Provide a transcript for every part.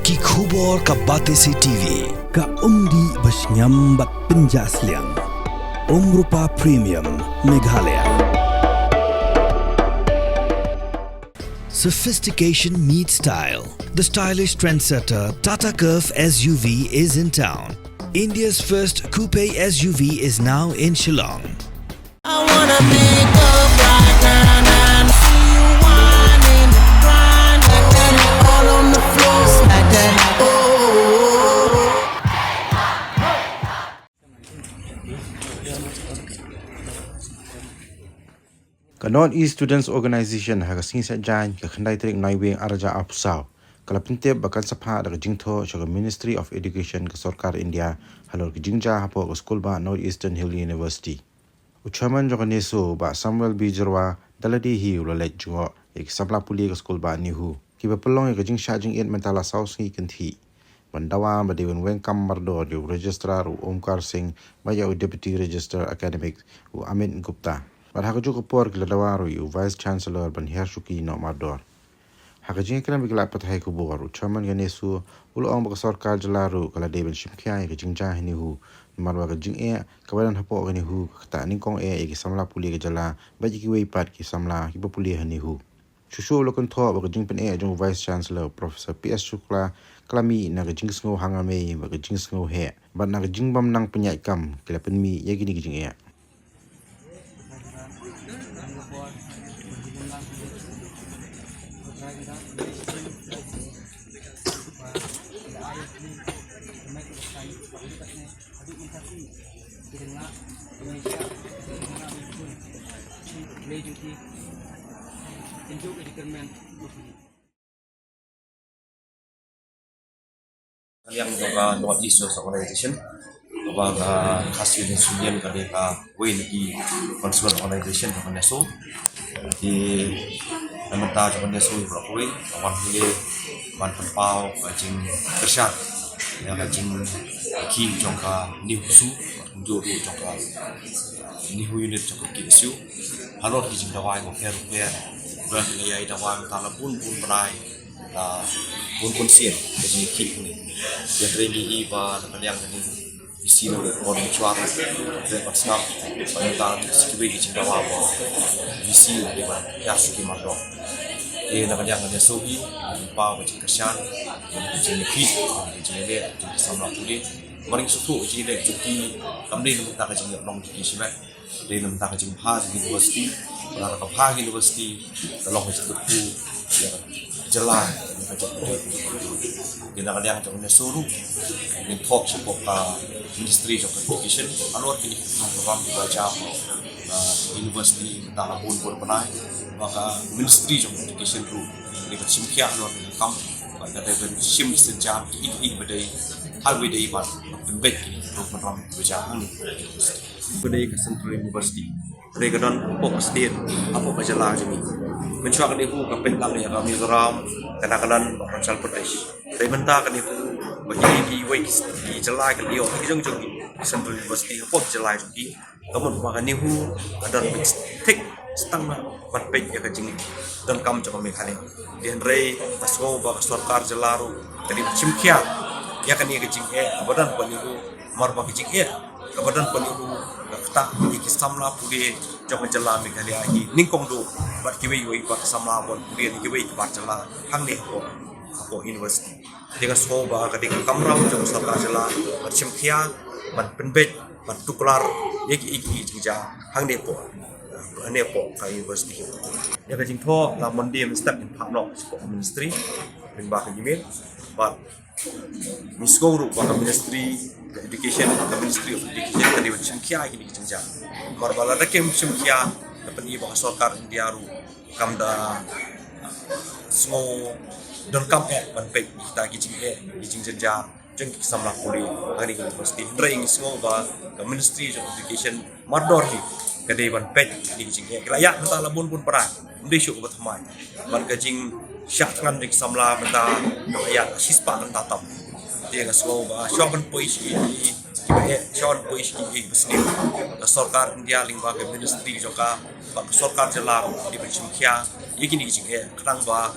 ki khubor ka batesi TV ka umdi basnyambat penjaslian Rupa Premium Meghalaya. Sophistication meets style. The stylish trendsetter Tata Curve SUV is in town. India's first coupe SUV is now in Shillong. I wanna make up right now, see you whining, grinding, all on the floor like that. Ka North-East Students Organisation haga singsa jan ka khandai trik naiwing araja apsau kala pinte bakan sapha daga jingtho chaga Ministry of Education ka Sarkar India halor ki jingja hapo ka school ba Northeastern Hill University uchaman joga neso ba Samuel Bijurwa daladi hi ulalek jungo ek sabla puli ka school ba nihu ki ba pelong ka jingsha jing et mentala south ngi kanthi bandawa ba dewen wen kam mardo jo registrar Omkar Singh ba ya deputy registrar academic u Amit Gupta But hakajuk por kiladawaru yu Vice Chancellor ban Hershuki no Mador. Hakajing kala bigla pathay ko boru chairman ganesu ulo ang baka sarkar jalaru kala deben shimkya ke jingja hinihu marwa ka Jingeh kawalan hapo ganihu kata ningkong ki samla puli ke jala baji ki weipat ki samla ki puli hinihu. Shushu ulo kontho baka jingpen jung Vice Chancellor Professor PS Shukla kalami na ka Jingsngewheh baka Jingsngewheh bat na ka jingbam nang Pynïaid kam kala Pynmih yagini ki Jingeh. Yang juga North-East Students Organisation baga hasil sunyian kali ka way di consular organization ka neso di namanta ka neso berkuwi awan hile ban pau ka jing kersat ya ka jing ki jongka ni husu jo jongka ni hu unit jongka ki isu halor ki jing dawai ko fer dan ya dawai tala pun penai la pun sien ke jing ki ni ya treni iba yang ni visi no on chuar de pasnap pantan sikiwe ki jindawa bo visi de ba ya suki mardo e na kanya ngane sohi pa ba ji kashan ji ni ki ji le ji samla puli maring suku ji le juki kamde no ta ka ji long ji shime de no ta ka ji ha ji university la ka ha university long ji ku ya jela kita kadang jangan suruh ni talk sebab Ministry of Education alur kini program belajar university dalam pun pernah maka Ministry of Education tu ni bercimkia alur kam pada bercim sejam ini badai hal badai ban embed ini program belajar ni badai ke Central University Regadan pok state apa majalah ini mencuakan itu kapen lang ya kami geram kadang-kadang Arunachal Pradesh dari mentah kan itu bagi di week di jelai kan dia hijau di Central University apa jelai di kamu makan itu ada tik setengah berpek ya kecing dan kamu coba mekani di Henry tasgo bak sarkar jelaru dari cimkia ya kan dia kecing abadan pun itu marba kecing kabadan pun itu tak di samla puli jangan jela mekali lagi ningkong do bat kiwi bat samla pun puli ni kiwi bat jela hang ni ko university dengan semua ketika kamera jom sarkar jela bercimkia ban penbet ban tuklar iki jinja hang ni ko ane po ka university ya kajing tho la monday step in partner ko ministry ring ba ka email but misko ru ba ministry Education, the Ministry of Education tadi bercengkia ini jenjang. Berbala dekem cengkia, tapi bahasa Sarkar India ru kamda semua dan kam banpek kita kijing jenjang jeng samla puli hari university. Dring semua bah the Ministry of Education mardor hi kadai banpek ini kijing kelayak mentah labun pun perang. Mesti syuk bertemai. Ban kijing syak ngan dik samla mentah ayat sispa kan tatap. Dia semua syawon puisi syawon puisi besni Sarkar India lingba ke ministry joka Sarkar jelar di bercimkia yakini jingeh kerang ba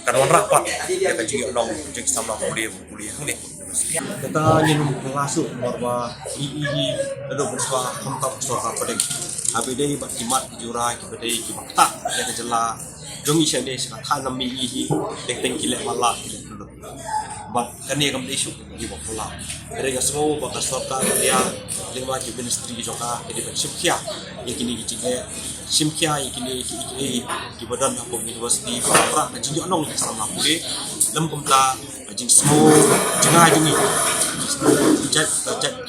kan wan rapat ya kan jing nong jing samla kuliah ni kita nyenum masuk bahwa i ada bersua kontak suara pada abdai bat kimat jurai kibadai kibata ya kejela jong i shane ska thanam mi hi teng kilek mala bat kani kam isu di bawah ada yang semua bakal sorta dia lima di ministry joka di simkia yakini Jingeh simkia yakini di badan hukum university para jing anong sama pule lem kumta jing semua jengah jing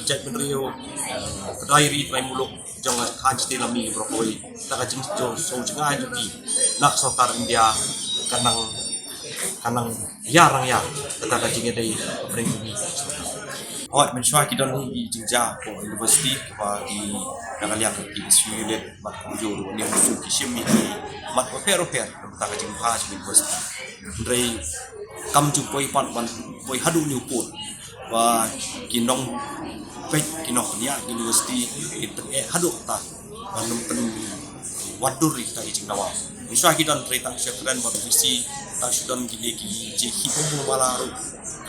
jat menrio diary by muluk jangan kanji lami brokoi tak jing jo so jengah juki nak sorta India kanang yarang ya tetapi jingeh dari bring ini hot mensyuai kita ni Jingeh ko university bagi nakaliang di Sweden mat kujur ni musuh kisim ni mat per tentang Jingeh university dari kam ju poi pat ban poi hadu ni put wa kinong pek kinong dia university itu hadu ta manum pen wadur kita Jingeh mensyuai kita cerita syakran bagi visi ta sudan gile ki jehi bobo malaru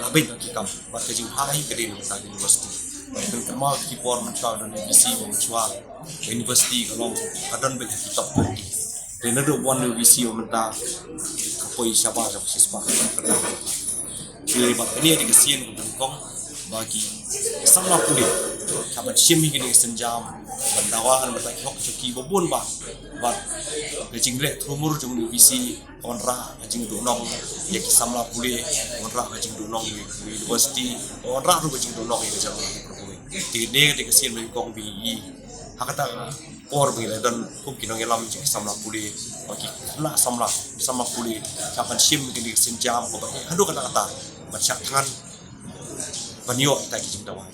labin ki kam ba ke jing hai kedin ta university dan kemal ki por mensyuai dan visi mensyuai university kalau kadan be ki top ki dan ada one visi menta kapoi syaba sa sispa jadi ba ini di kesien kong bagi samla pulih kapan shimi gini senjam bandawan bertak hok cuki bobon ba ke Jingleh trumur jung visi onra jing do nong ya ki samla pulih onra jing do nong university onra ru jing do nong ke jang ti ne de kesien me kong bi hakata por bi dan kum kinong elam jing samla pulih bagi na samla pulih kapan shim gini senjam ko ba hadu kata macam tangan banyo tak jing dawan